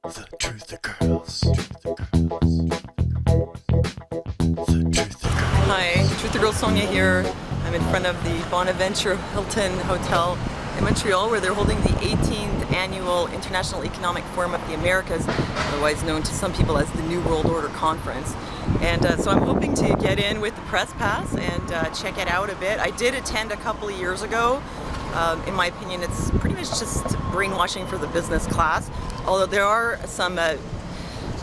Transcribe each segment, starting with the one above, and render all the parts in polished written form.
The TrutherGirls. The TrutherGirls. Hi, TrutherGirl Sonia here. I'm in front of the Bonaventure Hilton Hotel in Montreal, where they're holding the 18th Annual International Economic Forum of the Americas, otherwise known to some people as the New World Order Conference. And so I'm hoping to get in with the press pass and check it out a bit. I did attend a couple of years ago. In my opinion, it's pretty much just brainwashing for the business class, although there are some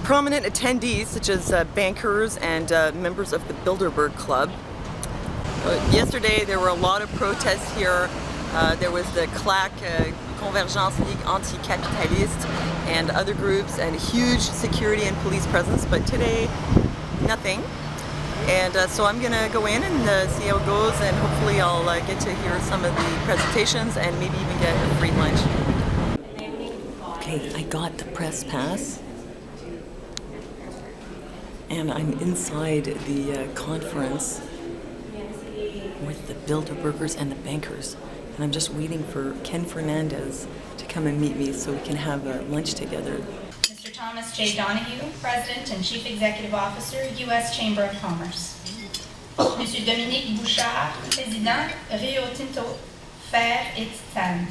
prominent attendees such as bankers and members of the Bilderberg Club. Yesterday there were a lot of protests here. There was the CLAC, Convergence Ligue Anticapitaliste, and other groups, and huge security and police presence, but today nothing. And so I'm gonna go in and see how it goes, and hopefully I'll get to hear some of the presentations and maybe even get a free lunch. Okay, I got the press pass and I'm inside the conference with the Bilderbergers and the bankers, and I'm just waiting for Ken Fernandez to come and meet me so we can have lunch together. Mr. Thomas J. Donahue, President and Chief Executive Officer, U.S. Chamber of Commerce. Monsieur Dominique Bouchard, Président, Rio Tinto, Fer et Titane.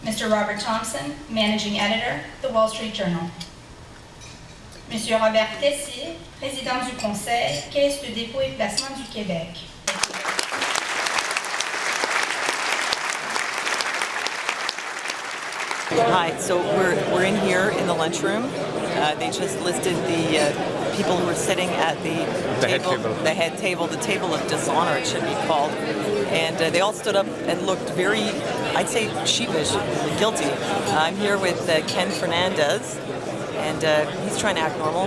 Mr. Robert Thompson, Managing Editor, The Wall Street Journal. Monsieur Robert Tessier, Président du Conseil, Caisse de dépôt et placement du Québec. Hi, so we're in here in the lunchroom. They just listed the people who were sitting at the table of dishonor, it should be called. And they all stood up and looked very, I'd say, sheepish, guilty. I'm here with Ken Fernandez, and he's trying to act normal.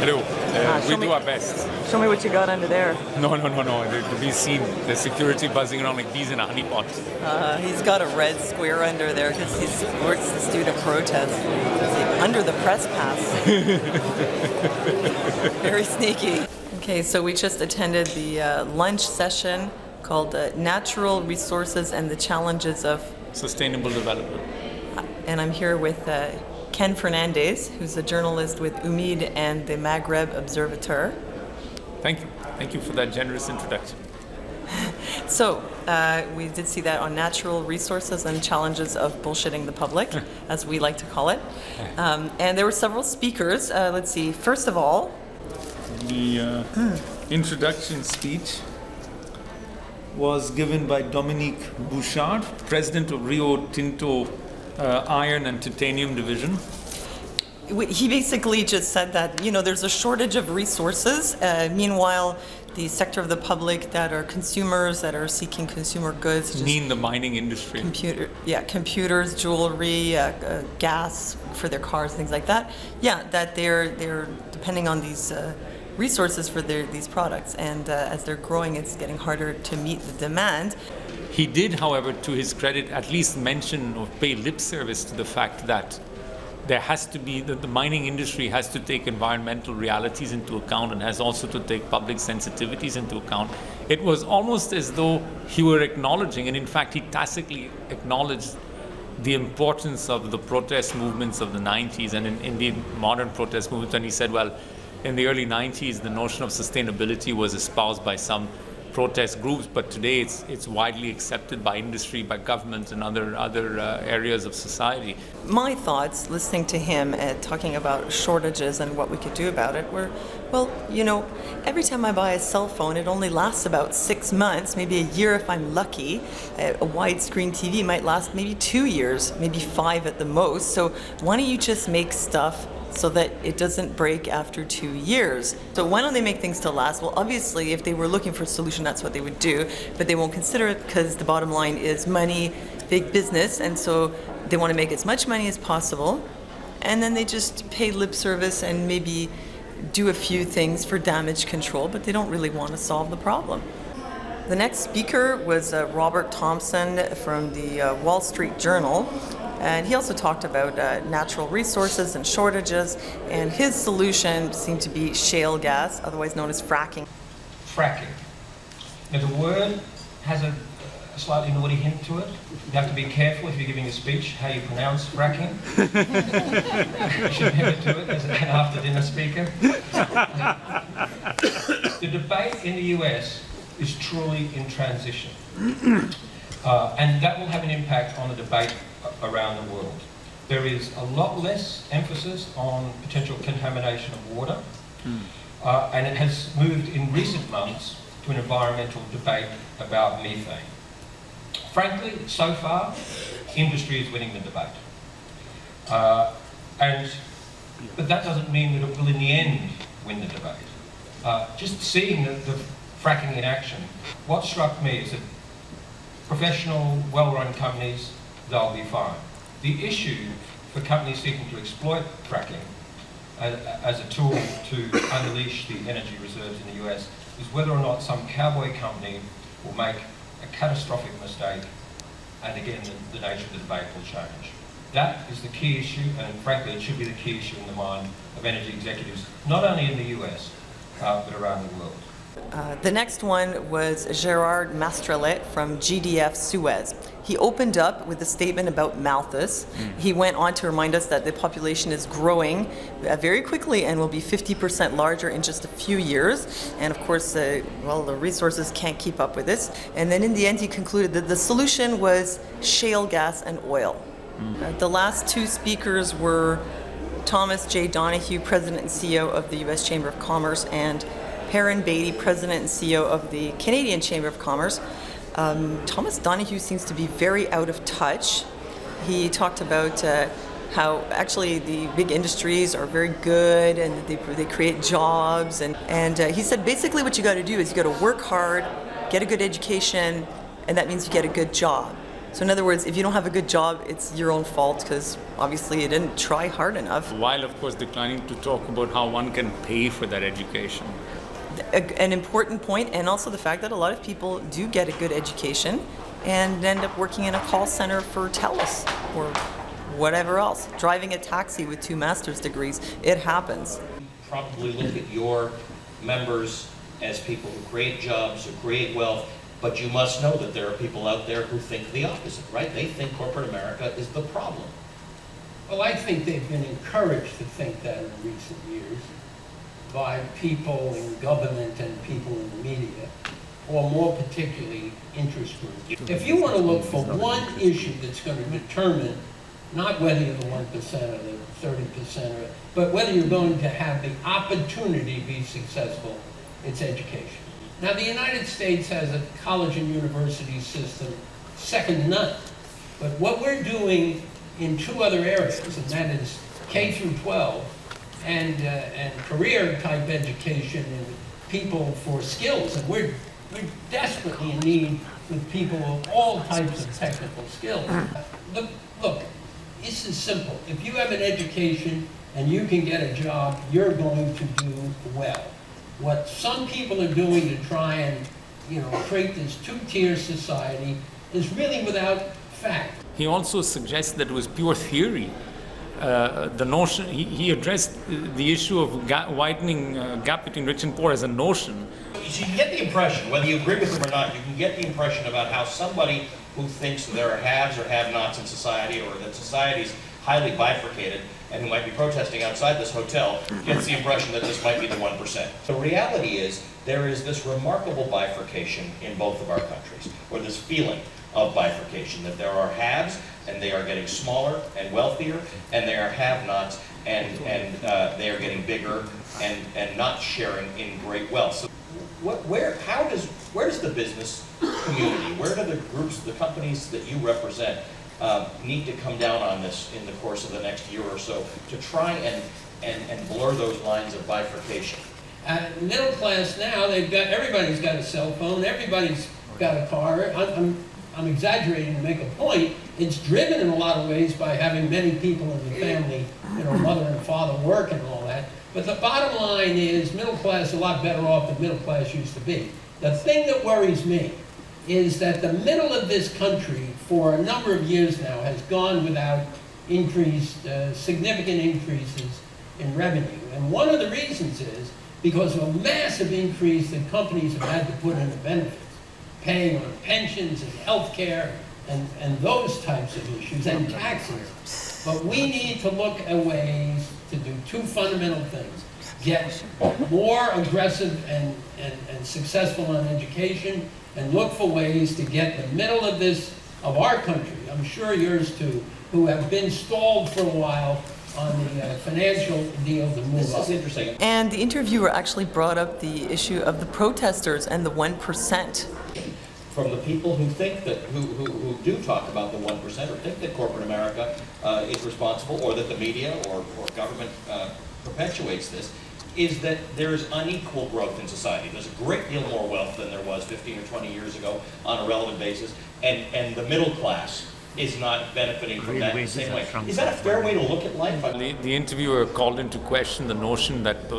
Hello. We do our best. Show me what you got under there. No. We've seen the security buzzing around like bees in a honeypot. He's got a red square under there because he supports the student protest. Under the press pass. Very sneaky. Okay, so we just attended the lunch session called Natural Resources and the Challenges of Sustainable Development. And I'm here with Ken Fernandez, who's a journalist with UMID and the Maghreb Observateur. Thank you. Thank you for that generous introduction. So, we did see that on natural resources and challenges of bullshitting the public, as we like to call it. And there were several speakers. Let's see, first of all, the introduction speech was given by Dominique Bouchard, president of Rio Tinto Iron and Titanium Division. He basically just said that, you know, there's a shortage of resources. Meanwhile, the sector of the public that are consumers, that are seeking consumer goods, the mining industry, computers, jewelry, gas for their cars, things like that. Yeah, that they're depending on these resources for these products, and as they're growing, it's getting harder to meet the demand. He did, however, to his credit, at least mention or pay lip service to the fact that there has to be, that the mining industry has to take environmental realities into account and has also to take public sensitivities into account. It was almost as though he were acknowledging, and in fact he tacitly acknowledged, the importance of the protest movements of the 90s and indeed modern protest movements. And he said, well, in the early 90s, the notion of sustainability was espoused by some protest groups, but today it's widely accepted by industry, by government, and other areas of society. My thoughts, listening to him talking about shortages and what we could do about it, were, well, you know, every time I buy a cell phone, it only lasts about 6 months, maybe a year if I'm lucky. A widescreen TV might last maybe 2 years, maybe 5 at the most. So why don't you just make stuff so that it doesn't break after 2 years? So why don't they make things to last? Well, obviously, if they were looking for a solution, that's what they would do, but they won't consider it because the bottom line is money, big business, and so they want to make as much money as possible, and then they just pay lip service and maybe do a few things for damage control, but they don't really want to solve the problem. The next speaker was Robert Thompson from the Wall Street Journal. And he also talked about natural resources and shortages, and his solution seemed to be shale gas, otherwise known as fracking. Fracking. Now the word has a a slightly naughty hint to it. You have to be careful if you're giving a speech how you pronounce fracking. You should never do it as an after-dinner speaker. The debate in the US is truly in transition. And that will have an impact on the debate around the world. There is a lot less emphasis on potential contamination of water, and it has moved in recent months to an environmental debate about methane. Frankly, so far, industry is winning the debate. But that doesn't mean that it will in the end win the debate. Just seeing the fracking in action, what struck me is that professional, well-run companies, they'll be fine. The issue for companies seeking to exploit fracking as a tool to unleash the energy reserves in the US is whether or not some cowboy company will make a catastrophic mistake, and again, the nature of the debate will change. That is the key issue, and frankly, it should be the key issue in the mind of energy executives, not only in the US, but around the world. The next one was Gerard Mastrellet from GDF Suez. He opened up with a statement about Malthus. He went on to remind us that the population is growing very quickly and will be 50% larger in just a few years. And of course, the resources can't keep up with this. And then in the end, he concluded that the solution was shale gas and oil. The last two speakers were Thomas J. Donahue, President and CEO of the U.S. Chamber of Commerce, and Perrin Beatty, President and CEO of the Canadian Chamber of Commerce. Thomas Donahue seems to be very out of touch. He talked about how actually the big industries are very good and they create jobs. And he said basically what you got to do is you got to work hard, get a good education, and that means you get a good job. So in other words, if you don't have a good job, it's your own fault because obviously you didn't try hard enough. While of course declining to talk about how one can pay for that education. An important point, and also the fact that a lot of people do get a good education and end up working in a call center for TELUS or whatever else, driving a taxi with 2 master's degrees. It happens. Probably look at your members as people who create jobs, who create wealth, but you must know that there are people out there who think the opposite, right? They think corporate America is the problem. Well, I think they've been encouraged to think that in recent years by people in government and people in the media, or more particularly interest groups. If you want to look for one issue that's going to determine not whether you're the 1% or the 30%, but whether you're going to have the opportunity to be successful, it's education. Now, the United States has a college and university system second to none. But what we're doing in 2 other areas, and that is K through 12, and career-type education and people for skills. And we're desperately in need with people of all types of technical skills. Look, this is simple. If you have an education and you can get a job, you're going to do well. What some people are doing to try and, create this 2-tier society is really without fact. He also suggests that it was pure theory. The notion, he addressed the issue of widening gap between rich and poor as a notion. So you can get the impression, whether you agree with them or not, you can get the impression about how somebody who thinks there are haves or have-nots in society, or that society is highly bifurcated, and who might be protesting outside this hotel, gets the impression that this might be the 1%. The reality is there is this remarkable bifurcation in both of our countries, or this feeling of bifurcation, that there are haves, and they are getting smaller and wealthier, and there are have-nots, and they are getting bigger and not sharing in great wealth. So where does the business community, where do the groups, the companies that you represent, need to come down on this in the course of the next year or so to try and blur those lines of bifurcation? Middle class now, everybody's got a cell phone, everybody's got a car. I'm exaggerating to make a point. It's driven in a lot of ways by having many people in the family, mother and father work and all that. But the bottom line is middle class is a lot better off than middle class used to be. The thing that worries me is that the middle of this country for a number of years now has gone without significant increases in revenue. And one of the reasons is because of a massive increase that companies have had to put into benefits. paying on pensions and health care and those types of issues and taxes. But we need to look at ways to do two fundamental things. Get more aggressive and successful on education, and look for ways to get the middle of this, of our country, I'm sure yours too, who have been stalled for a while on the financial deal to move This up. is interesting. And the interviewer actually brought up the issue of the protesters and the 1%. From the people who think that, who do talk about the 1% or think that corporate America is responsible, or that the media or government perpetuates this, is that there is unequal growth in society. There's a great deal more wealth than there was 15 or 20 years ago on a relative basis, and the middle class is not benefiting from that in the same way. Is that a fair way to look at life? The interviewer called into question the notion that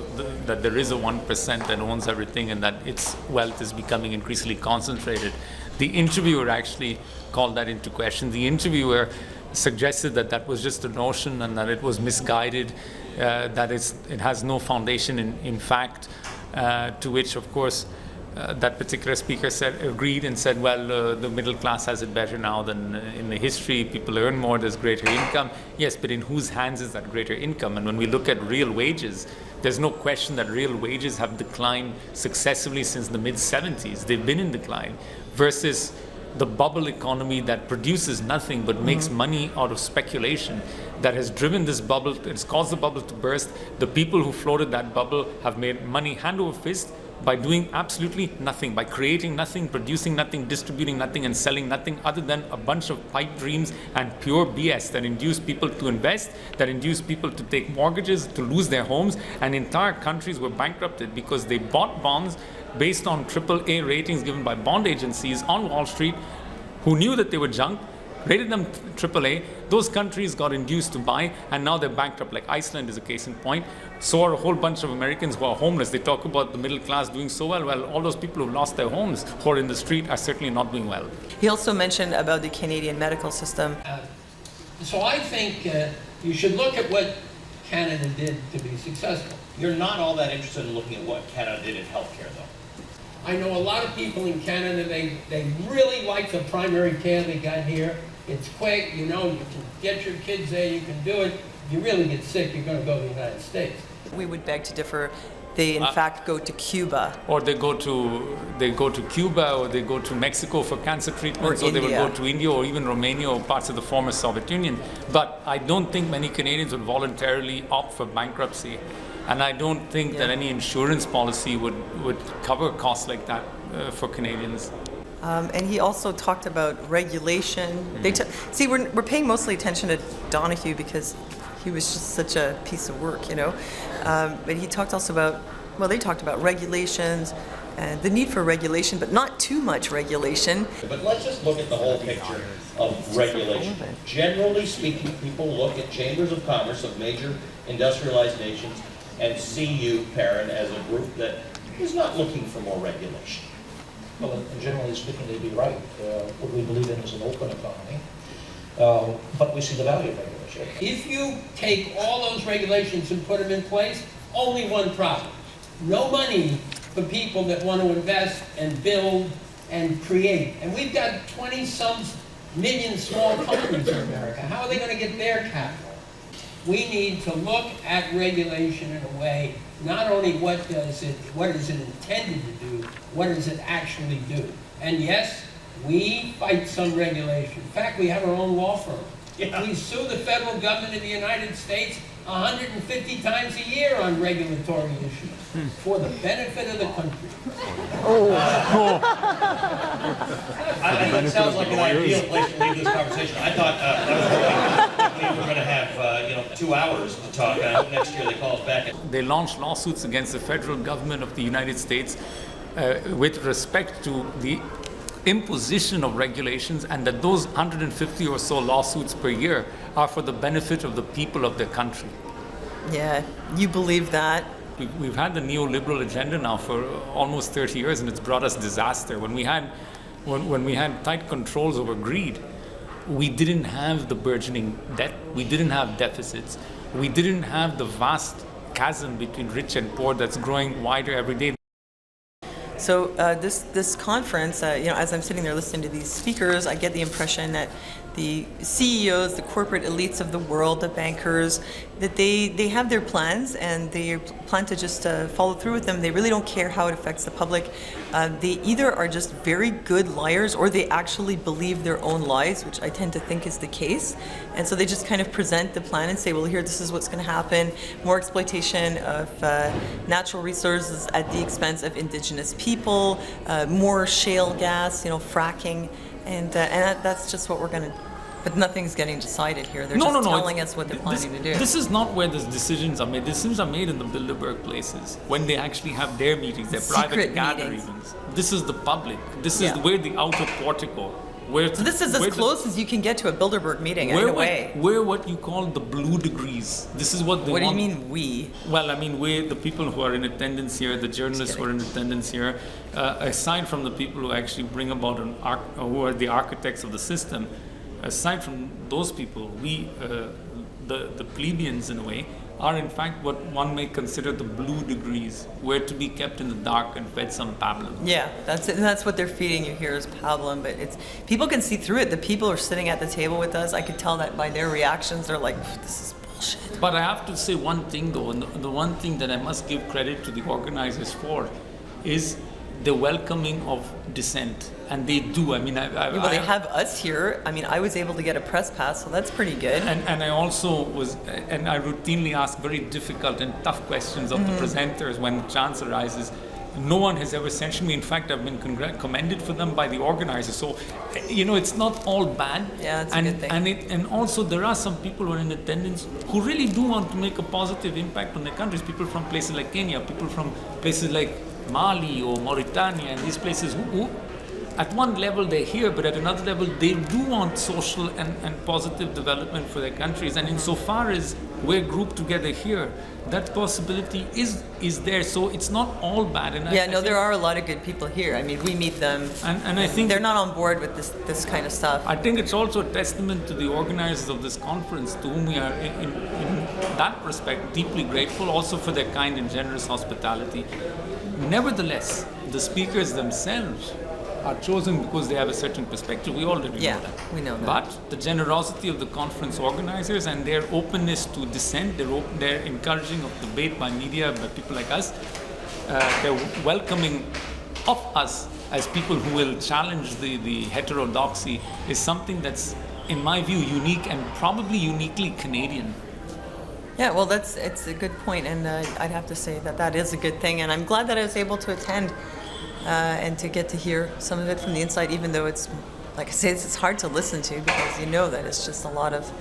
that there is a 1% that owns everything and that its wealth is becoming increasingly concentrated. The interviewer actually called that into question. The interviewer suggested that that was just a notion and that it was misguided, that it has no foundation in fact, to which, of course, that particular speaker agreed and said, well, the middle class has it better now than in the history. People earn more, there's greater income. Yes, but in whose hands is that greater income? And when we look at real wages, there's no question that real wages have declined successively since the mid-70s. They've been in decline, versus the bubble economy that produces nothing but makes money out of speculation, that has driven this bubble, it's caused the bubble to burst. The people who floated that bubble have made money hand over fist by doing absolutely nothing, by creating nothing, producing nothing, distributing nothing, and selling nothing other than a bunch of pipe dreams and pure BS that induce people to invest, that induce people to take mortgages, to lose their homes, and entire countries were bankrupted because they bought bonds based on AAA ratings given by bond agencies on Wall Street, who knew that they were junk, rated them AAA. Those countries got induced to buy, and now they're bankrupt. Like Iceland is a case in point. So are a whole bunch of Americans who are homeless. They talk about the middle class doing so well. Well, all those people who've lost their homes, who are in the street, are certainly not doing well. He also mentioned about the Canadian medical system. So I think you should look at what Canada did to be successful. You're not all that interested in looking at what Canada did in healthcare, though. I know a lot of people in Canada, they really like the primary care they got here. It's quick, you know, you can get your kids there, you can do it. If you really get sick, you're going to go to the United States. We would beg to differ. They, in fact, go to Cuba. Or they go to Cuba, or they go to Mexico for cancer treatments, or they would go to India or even Romania or parts of the former Soviet Union. But I don't think many Canadians would voluntarily opt for bankruptcy. And I don't think that any insurance policy would cover costs like that for Canadians. And he also talked about regulation. See, we're paying mostly attention to Donahue because he was just such a piece of work, you know. But he talked also about, well, they talked about regulations and the need for regulation, but not too much regulation. But let's just look at the whole picture of regulation. Generally speaking, people look at chambers of commerce of major industrialized nations and see you, Perrin, as a group that is not looking for more regulation. Well, and generally speaking, they'd be right. What we believe in is an open economy, but we see the value of regulation. If you take all those regulations and put them in place, only one problem. No money for people that want to invest and build and create. And we've got 20-some million small companies in America. How are they going to get their capital? We need to look at regulation in a way, not only what is it intended to do, what does it actually do? And yes, we fight some regulation. In fact, we have our own law firm. Yeah. We sue the federal government of the United States 150 times a year on regulatory issues for the benefit of the country. I think it sounds like an ideal place to leave this conversation. I thought I was hoping we were going to have 2 hours to talk. I hope next year they call us back. They launched lawsuits against the federal government of the United States with respect to the imposition of regulations, and that those 150 or so lawsuits per year are for the benefit of the people of their country. Yeah, you believe that? We've had the neoliberal agenda now for almost 30 years, and it's brought us disaster. When we had tight controls over greed, we didn't have the burgeoning debt, we didn't have deficits, we didn't have the vast chasm between rich and poor that's growing wider every day. So this conference, as I'm sitting there listening to these speakers, I get the impression that the CEOs, the corporate elites of the world, the bankers, that they have their plans and they plan to just follow through with them. They really don't care how it affects the public. They either are just very good liars or they actually believe their own lies, which I tend to think is the case. And so they just kind of present the plan and say, well, here, this is what's going to happen. More exploitation of natural resources at the expense of indigenous people, more shale gas, fracking. And that's just what we're going to. But nothing's getting decided here. They're just telling us what they're planning to do. This is not where the decisions are made. Decisions are made in the Bilderberg places when they actually have their meetings, their private gatherings. This is the public. This is where the outer portico. So this is as close as you can get to a Bilderberg meeting, in a way. We're what you call the blue degrees. This is what they want. What do you mean, we? Well, I mean, we're the people who are in attendance here, the journalists who are in attendance here, aside from the people who actually bring about who are the architects of the system, aside from those people, we, the plebeians in a way, are in fact what one may consider the blue degrees. We're to be kept in the dark and fed some pablum. Yeah, that's it. And that's what they're feeding you here is pablum, but people can see through it. The people who are sitting at the table with us, I could tell that by their reactions. They're like, this is bullshit. But I have to say one thing though, and the one thing that I must give credit to the organizers for is the welcoming of dissent. And they do. I mean, they have us here. I mean, I was able to get a press pass, so that's pretty good. And I also I routinely ask very difficult and tough questions of the presenters when the chance arises. No one has ever censured me. In fact, I've been commended for them by the organizers. So, it's not all bad. Yeah, it's a good thing. And also, there are some people who are in attendance who really do want to make a positive impact on their countries. People from places like Kenya, people from places like Mali or Mauritania, and these places who at one level they're here, but at another level they do want social and positive development for their countries. And insofar as we're grouped together here, that possibility is there. So it's not all bad. And I think there are a lot of good people here. I mean, we meet them, and I think they're not on board with this kind of stuff. I think it's also a testament to the organizers of this conference, to whom we are in that respect deeply grateful, also for their kind and generous hospitality. Nevertheless, the speakers themselves are chosen because they have a certain perspective. We already know that. We know that. But the generosity of the conference organizers and their openness to dissent, their encouraging of debate by media, by people like us, their welcoming of us as people who will challenge the heterodoxy is something that's, in my view, unique and probably uniquely Canadian. Yeah, well, it's a good point, and I'd have to say that is a good thing, and I'm glad that I was able to attend and to get to hear some of it from the inside, even though it's, like I say, it's hard to listen to because you know that it's just a lot of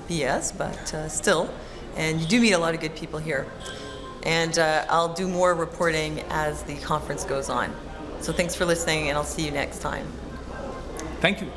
BS, but still, and you do meet a lot of good people here. And I'll do more reporting as the conference goes on. So thanks for listening, and I'll see you next time. Thank you.